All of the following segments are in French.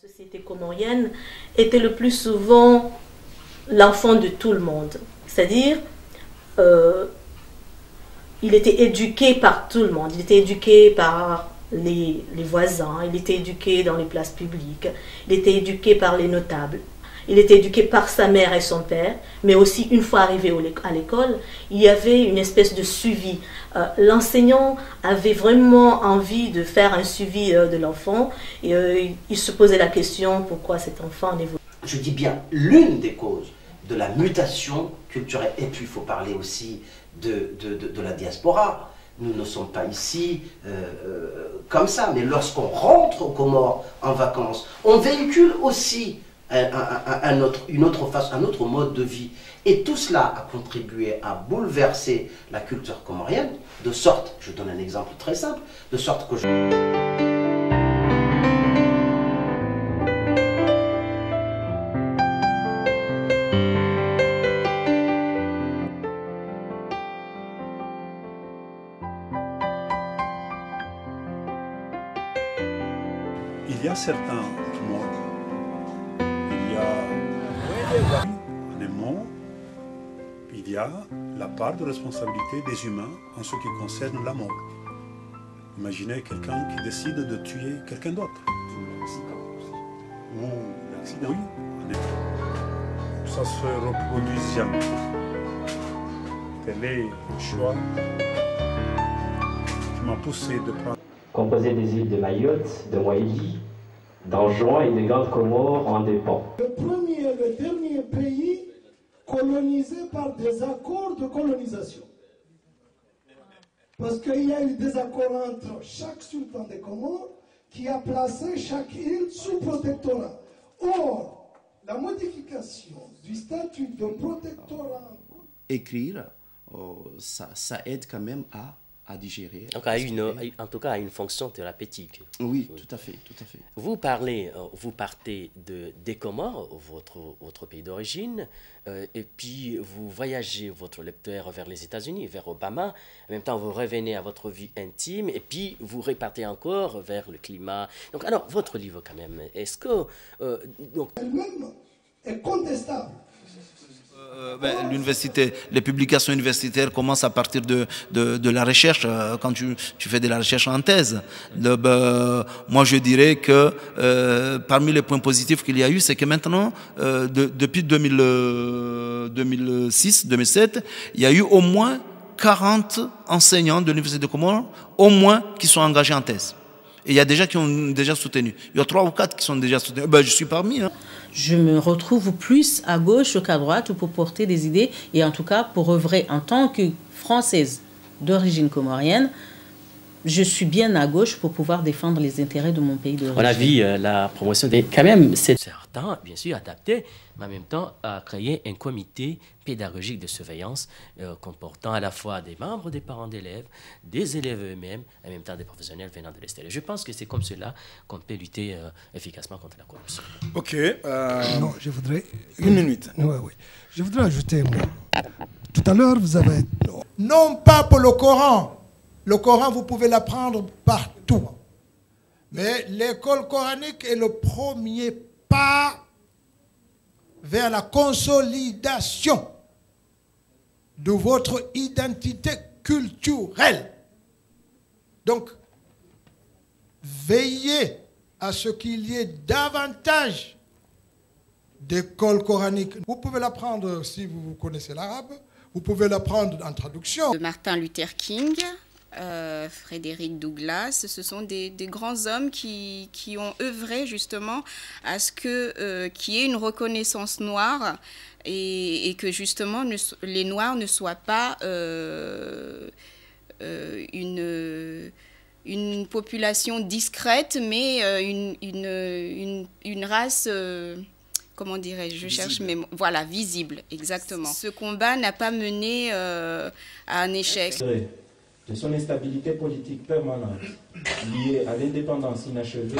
La société comorienne était le plus souvent l'enfant de tout le monde. C'est-à-dire, il était éduqué par tout le monde. Il était éduqué par les voisins, il était éduqué dans les places publiques, il était éduqué par les notables, il était éduqué par sa mère et son père, mais aussi une fois arrivé à l'école, il y avait une espèce de suivi. L'enseignant avait vraiment envie de faire un suivi de l'enfant et il se posait la question pourquoi cet enfant n'évolue. Je dis bien l'une des causes de la mutation culturelle. Et puis il faut parler aussi de la diaspora. Nous ne sommes pas ici comme ça, mais lorsqu'on rentre aux Comores en vacances, on véhicule aussi un autre mode de vie. Et tout cela a contribué à bouleverser la culture comorienne, de sorte, je donne un exemple très simple, de sorte que il y a certains mots, il y a les mots, il y a la part de responsabilité des humains en ce qui concerne la mort. Imaginez quelqu'un qui décide de tuer quelqu'un d'autre. Ou l'accident. Oui, ça se reproduit jamais. Tel est le choix qui m'a poussé de prendre. Composé des îles de Mayotte, de Moïli, d'Anjouan et des Grandes Comores en dépend. Le premier et le dernier pays colonisé par des accords de colonisation. Parce qu'il y a eu des accords entre chaque sultan des Comores qui a placé chaque île sous protectorat. Or, la modification du statut de protectorat... Écrire, ça aide quand même à digérer. Donc, en tout cas, à une fonction thérapeutique. Oui, tout à fait, tout à fait. Vous partez des Comores, votre pays d'origine, et puis vous voyagez votre lecteur vers les États-Unis, vers Obama. En même temps, vous revenez à votre vie intime, et puis vous repartez encore vers le climat. Donc, alors, votre livre, quand même, est-ce que... Elle-même est contestable. L'université, les publications universitaires commencent à partir de la recherche, quand tu fais de la recherche en thèse. Moi, je dirais que parmi les points positifs qu'il y a eu, c'est que maintenant, depuis 2006-2007, il y a eu au moins 40 enseignants de l'Université de Comores, au moins, qui sont engagés en thèse. Et il y a déjà qui ont déjà soutenu. Il y a 3 ou 4 qui sont déjà soutenus. Je suis parmi. Hein. Je me retrouve plus à gauche qu'à droite pour porter des idées et en tout cas pour œuvrer en tant que Française d'origine comorienne. Je suis bien à gauche pour pouvoir défendre les intérêts de mon pays d'origine. On a vu la promotion des... Quand même, c'est certain, bien sûr, adapté, mais en même temps, à créer un comité pédagogique de surveillance comportant à la fois des membres des parents d'élèves, des élèves eux-mêmes, en même temps des professionnels venant de l'extérieur. Je pense que c'est comme cela qu'on peut lutter efficacement contre la corruption. Ok. Non, je voudrais... Une minute. Oui. Je voudrais ajouter un mot. Tout à l'heure, vous avez... Non pas pour le Coran. Le Coran, vous pouvez l'apprendre partout. Mais l'école coranique est le premier pas vers la consolidation de votre identité culturelle. Donc, veillez à ce qu'il y ait davantage d'écoles coraniques. Vous pouvez l'apprendre si vous connaissez l'arabe, vous pouvez l'apprendre en traduction. Martin Luther King, Frédéric Douglass, ce sont des grands hommes qui ont œuvré justement à ce qu'il y ait une reconnaissance noire et que justement les Noirs ne soient pas une population discrète, mais une race... comment dirais-je, je cherche mes mots. Voilà, visible, exactement. Ce combat n'a pas mené à un échec. De son instabilité politique permanente, liée à l'indépendance inachevée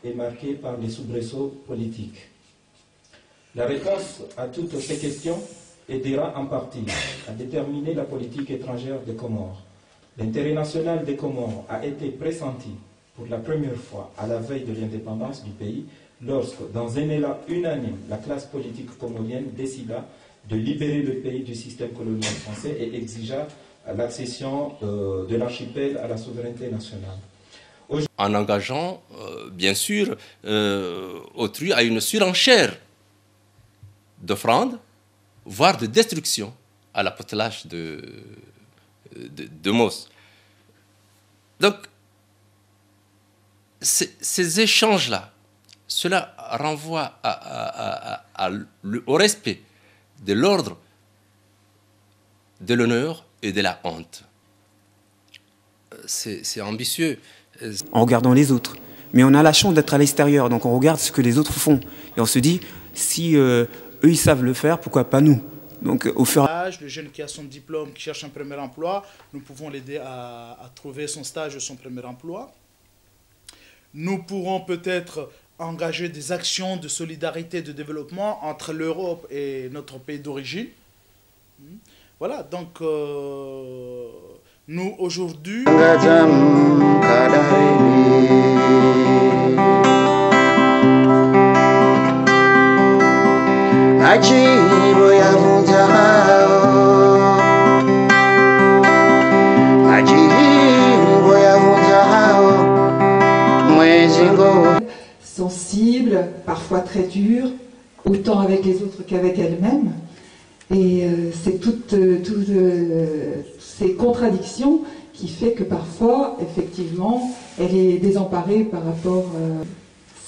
et marquée par des soubresauts politiques. La réponse à toutes ces questions aidera en partie à déterminer la politique étrangère des Comores. L'intérêt national des Comores a été pressenti pour la première fois à la veille de l'indépendance du pays lorsque, dans un élan unanime, la classe politique comorienne décida de libérer le pays du système colonial français et exigea l'accession de l'archipel à la souveraineté nationale. En engageant, bien sûr, autrui à une surenchère d'offrandes, voire de destruction à la potelage de Mos. Donc, ces échanges-là, cela renvoie au respect de l'ordre, de l'honneur et de la honte. C'est ambitieux. En regardant les autres. Mais on a la chance d'être à l'extérieur, donc on regarde ce que les autres font. Et on se dit, si eux, ils savent le faire, pourquoi pas nous? Donc, au fur et à mesure... Le jeune qui a son diplôme, qui cherche un premier emploi, nous pouvons l'aider à trouver son stage ou son premier emploi. Nous pourrons peut-être engager des actions de solidarité, de développement entre l'Europe et notre pays d'origine. Voilà, donc nous aujourd'hui... sensible, parfois très dure, autant avec les autres qu'avec elle-même. Et c'est toutes ces contradictions qui fait que parfois, effectivement, elle est désemparée par rapport...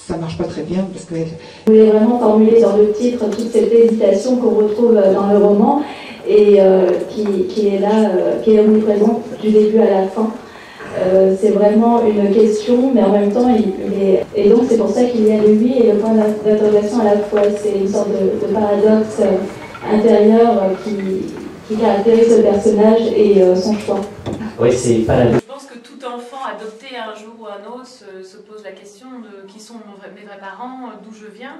ça marche pas très bien parce que... Je voulais vraiment formuler sur le titre toute cette hésitation qu'on retrouve dans le roman et qui est là, qui est omniprésente du début à la fin. C'est vraiment une question, mais en même temps, et donc c'est pour ça qu'il y a le oui et le point d'interrogation à la fois. C'est une sorte de paradoxe intérieur qui caractérise le personnage et son choix. Oui, c'est pas la... Je pense que tout enfant adopté un jour ou un autre se pose la question de qui sont mes vrais parents, d'où je viens.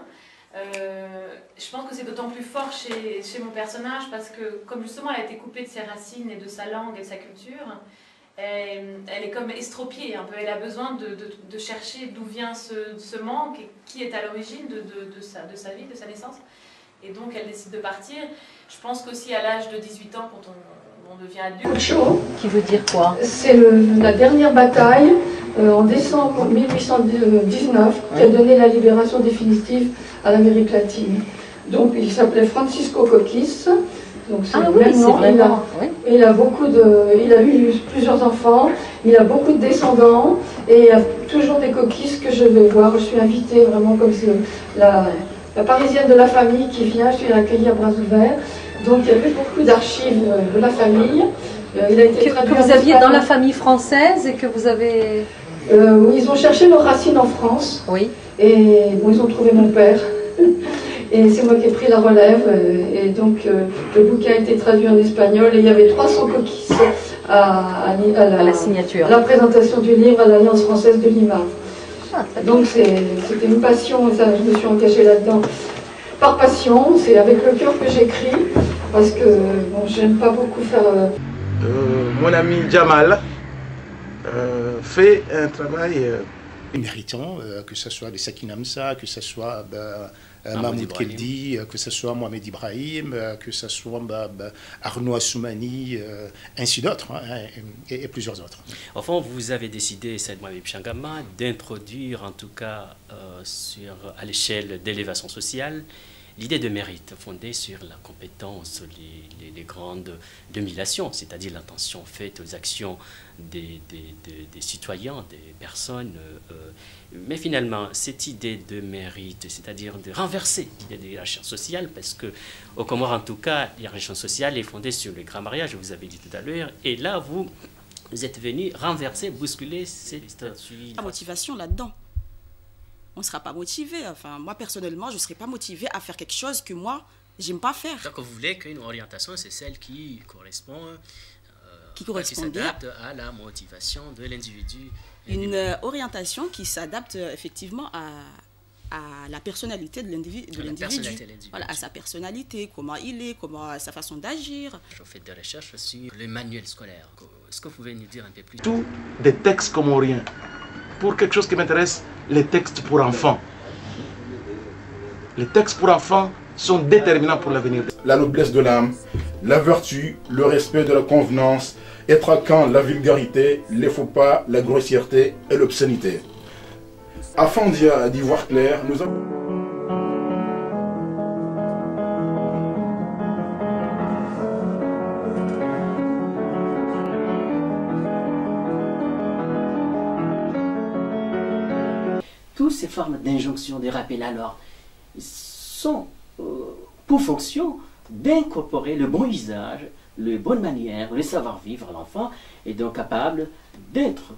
Je pense que c'est d'autant plus fort chez mon personnage parce que comme justement elle a été coupée de ses racines et de sa langue et de sa culture, elle est comme estropiée un peu, elle a besoin de chercher d'où vient ce manque et qui est à l'origine de sa vie, de sa naissance. Et donc elle décide de partir. Je pense qu'aussi à l'âge de 18 ans, quand on devient adulte... Qui veut dire quoi? C'est la dernière bataille en décembre 1819 qui a donné la libération définitive à l'Amérique latine. Donc il s'appelait Francisco Coquis. Donc c'est vraiment, il a eu plusieurs enfants, il a beaucoup de descendants et il y a toujours des coquisses que je vais voir. Je suis invitée vraiment comme la parisienne de la famille qui vient, je suis accueillie à bras ouverts. Donc il y avait beaucoup d'archives de la famille. Il a été traduit que vous aviez dans la famille française et que vous avez... ils ont cherché leurs racines en France. Oui. Et bon, ils ont trouvé mon père. Et c'est moi qui ai pris la relève. Et donc le bouquin a été traduit en espagnol et il y avait 300 coquilles à la signature, à la présentation du livre à l'Alliance française de Lima. Donc c'était une passion et ça, je me suis engagée là-dedans par passion. C'est avec le cœur que j'écris parce que bon, j'aime pas beaucoup faire... Mon ami Jamal fait un travail méritant, que ce soit les Sakina Msa, que ce soit Mahmoud Keldi, que ce soit Mohamed Ibrahim, que ce soit Arnaud Assoumani, ainsi d'autres, hein, et plusieurs autres. Au fond, vous avez décidé, Saïd Mohamed Changama, d'introduire, en tout cas à l'échelle d'élévation sociale, l'idée de mérite fondée sur la compétence, les grandes dominations, c'est-à-dire l'attention faite aux actions des citoyens, des personnes. Mais finalement, cette idée de mérite, c'est-à-dire de renverser l'idée de hiérarchie sociale, parce qu'au Comores, en tout cas, l'hiérarchie sociale est fondée sur le grand mariage, vous avez dit tout à l'heure, et là, vous êtes venu renverser, bousculer cette statue. La motivation là-dedans. On ne sera pas motivé. Enfin, moi, personnellement, je ne serais pas motivée à faire quelque chose que moi, j'aime pas faire. Donc, vous voulez qu'une orientation, c'est celle qui correspond, qui s'adapte à la motivation de l'individu. Une orientation qui s'adapte effectivement à la personnalité de l'individu. Voilà, à sa personnalité, comment il est, sa façon d'agir. Je fais des recherches sur le manuel scolaire. Est-ce que vous pouvez nous dire un peu plus? Tous des textes comoriens. Pour quelque chose qui m'intéresse, les textes pour enfants. Les textes pour enfants sont déterminants pour l'avenir. La noblesse de l'âme, la vertu, le respect de la convenance, et traquant la vulgarité, les faux pas, la grossièreté et l'obscénité. Afin d'y voir clair, nous avons... Toutes ces formes d'injonction, de rappel alors, sont pour fonction d'incorporer le bon usage, les bonnes manières, le savoir-vivre à l'enfant, est donc capable d'être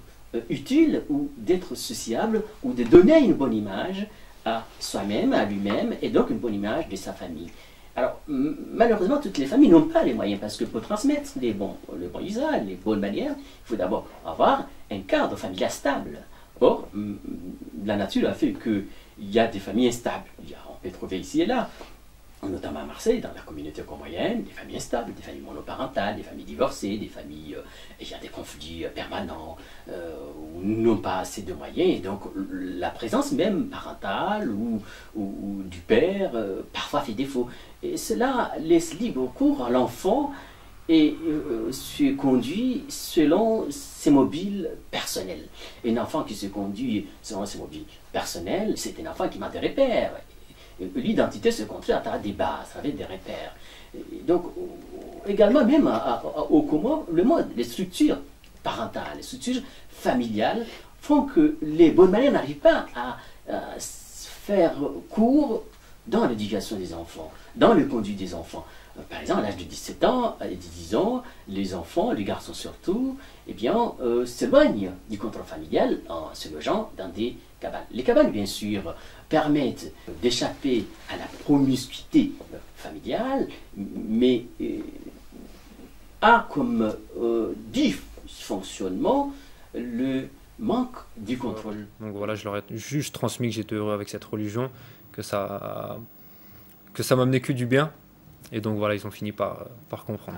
utile ou d'être sociable ou de donner une bonne image à soi-même, à lui-même, et donc une bonne image de sa famille. Alors, malheureusement, toutes les familles n'ont pas les moyens, parce que pour transmettre le bon usage, les bonnes manières, il faut d'abord avoir un cadre familial stable. Or, la nature a fait qu'il y a des familles instables. On peut trouver ici et là, notamment à Marseille, dans la communauté comorienne, des familles instables, des familles monoparentales, des familles divorcées, des familles, il y a des conflits permanents, où n'ont pas assez de moyens, et donc la présence même parentale ou du père, parfois fait défaut. Et cela laisse libre cours à l'enfant et se conduit selon ses mobiles personnels. Un enfant qui se conduit selon ses mobiles personnels, c'est un enfant qui manque de repères. L'identité se construit à travers des bases, à travers des repères. Et donc, également, même au Comores, le mode, les structures parentales, les structures familiales font que les bonnes manières n'arrivent pas à faire cours dans l'éducation des enfants, dans le conduit des enfants. Par exemple, à l'âge de 17 ans, à 10 ans, les enfants, les garçons surtout, eh bien, s'éloignent du contrôle familial en se logeant dans des cabanes. Les cabanes, bien sûr, permettent d'échapper à la promiscuité familiale, mais a comme dysfonctionnement le manque du contrôle. Donc voilà, je leur ai juste transmis que j'étais heureux avec cette religion, que ça m'amenait que du bien. Et donc voilà, ils ont fini par comprendre.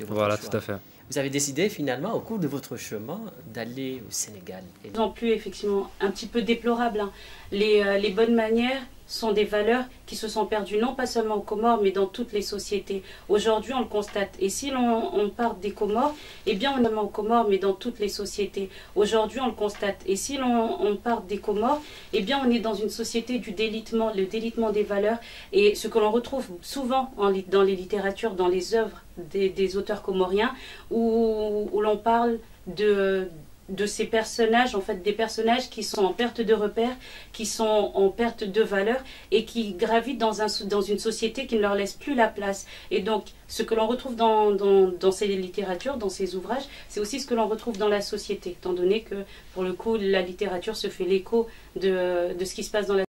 Voilà, tout à fait. Vous avez décidé finalement, au cours de votre chemin, d'aller au Sénégal. De plus en plus, effectivement, un petit peu déplorable. Hein. Les bonnes manières sont des valeurs qui se sont perdues, non pas seulement aux Comores, mais dans toutes les sociétés. Aujourd'hui, on le constate. Et si on part des Comores, eh bien, on est aux Comores, mais dans toutes les sociétés. Aujourd'hui, on le constate. Et si on part des Comores, eh bien, on est dans une société du délitement, le délitement des valeurs. Et ce que l'on retrouve souvent dans les littératures, dans les œuvres des auteurs comoriens, où l'on parle de ces personnages, en fait des personnages qui sont en perte de repères, qui sont en perte de valeur et qui gravitent dans une société qui ne leur laisse plus la place. Et donc ce que l'on retrouve dans ces littératures, dans ces ouvrages, c'est aussi ce que l'on retrouve dans la société, étant donné que pour le coup la littérature se fait l'écho de ce qui se passe dans la